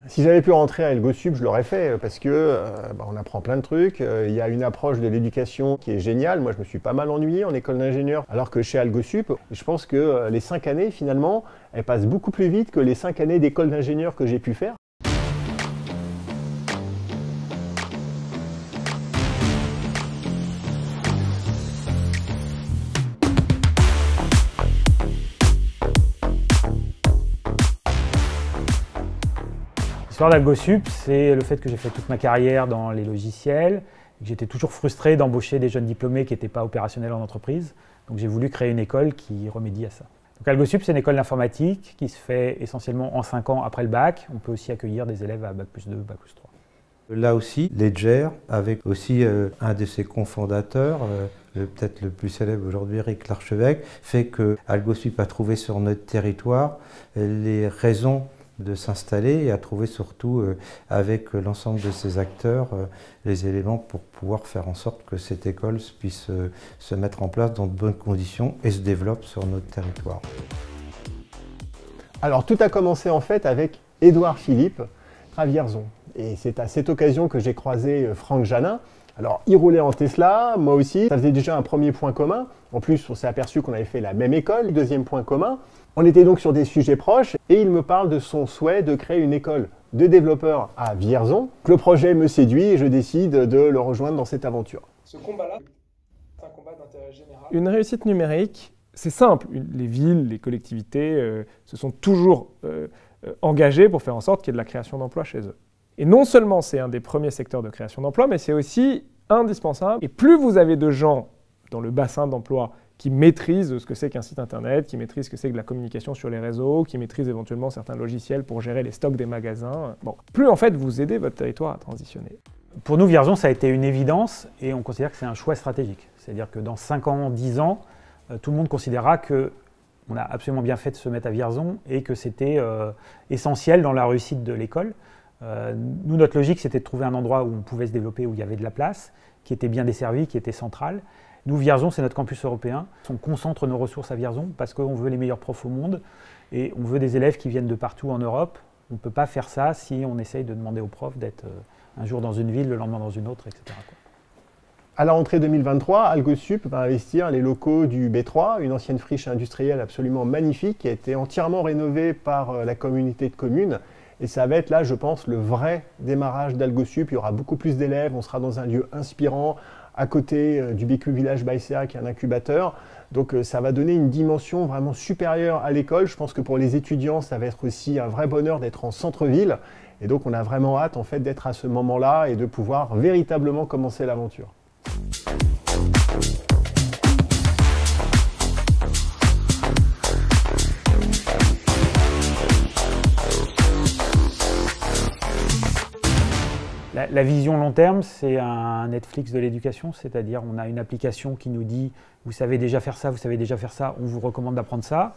Si j'avais pu rentrer à Elgosup, je l'aurais fait parce que on apprend plein de trucs. Il y a une approche de l'éducation qui est géniale. Moi, je me suis pas mal ennuyé en école d'ingénieur, alors que chez Elgosup, je pense que les 5 années, finalement, elles passent beaucoup plus vite que les 5 années d'école d'ingénieur que j'ai pu faire. L'histoire d'Elgosup, c'est le fait que j'ai fait toute ma carrière dans les logiciels, que j'étais toujours frustré d'embaucher des jeunes diplômés qui n'étaient pas opérationnels en entreprise. Donc j'ai voulu créer une école qui remédie à ça. Donc Elgosup, c'est une école d'informatique qui se fait essentiellement en 5 ans après le bac. On peut aussi accueillir des élèves à bac+2, bac+3. Là aussi, Ledger, avec aussi un de ses cofondateurs, peut-être le plus célèbre aujourd'hui, Eric Larchevêque, fait que Elgosup a trouvé sur notre territoire les raisons de s'installer et à trouver surtout avec l'ensemble de ces acteurs les éléments pour pouvoir faire en sorte que cette école puisse se mettre en place dans de bonnes conditions et se développe sur notre territoire. Alors tout a commencé en fait avec Édouard Philippe à Vierzon. Et c'est à cette occasion que j'ai croisé Franck Janin. Alors, il roulait en Tesla, moi aussi. Ça faisait déjà un premier point commun. En plus, on s'est aperçu qu'on avait fait la même école. Deuxième point commun. On était donc sur des sujets proches et il me parle de son souhait de créer une école de développeurs à Vierzon. Le projet me séduit et je décide de le rejoindre dans cette aventure. Ce combat-là, c'est un combat d'intérêt général. Une réussite numérique, c'est simple. Les villes, les collectivités se sont toujours engagées pour faire en sorte qu'il y ait de la création d'emplois chez eux. Et non seulement c'est un des premiers secteurs de création d'emplois, mais c'est aussi indispensable. Et plus vous avez de gens dans le bassin d'emploi qui maîtrisent ce que c'est qu'un site internet, qui maîtrisent ce que c'est que la communication sur les réseaux, qui maîtrisent éventuellement certains logiciels pour gérer les stocks des magasins, plus en fait vous aidez votre territoire à transitionner. Pour nous, Vierzon, ça a été une évidence et on considère que c'est un choix stratégique. C'est-à-dire que dans 5 ans, 10 ans, tout le monde considérera qu'on a absolument bien fait de se mettre à Vierzon et que c'était essentiel dans la réussite de l'école. Nous, notre logique, c'était de trouver un endroit où on pouvait se développer, où il y avait de la place, qui était bien desservi, qui était central. Nous, Vierzon, c'est notre campus européen. On concentre nos ressources à Vierzon parce qu'on veut les meilleurs profs au monde et on veut des élèves qui viennent de partout en Europe. On ne peut pas faire ça si on essaye de demander aux profs d'être un jour dans une ville, le lendemain dans une autre, etc. À la rentrée 2023, Elgosup va investir les locaux du B3, une ancienne friche industrielle absolument magnifique qui a été entièrement rénovée par la communauté de communes. Et ça va être là, je pense, le vrai démarrage d'Elgosup. Il y aura beaucoup plus d'élèves, on sera dans un lieu inspirant, à côté du BQ Village Baïséa, qui est un incubateur. Donc ça va donner une dimension vraiment supérieure à l'école. Je pense que pour les étudiants, ça va être aussi un vrai bonheur d'être en centre-ville. Et donc on a vraiment hâte en fait, d'être à ce moment-là et de pouvoir véritablement commencer l'aventure. La vision long terme, c'est un Netflix de l'éducation, c'est-à-dire on a une application qui nous dit « vous savez déjà faire ça, vous savez déjà faire ça, on vous recommande d'apprendre ça ».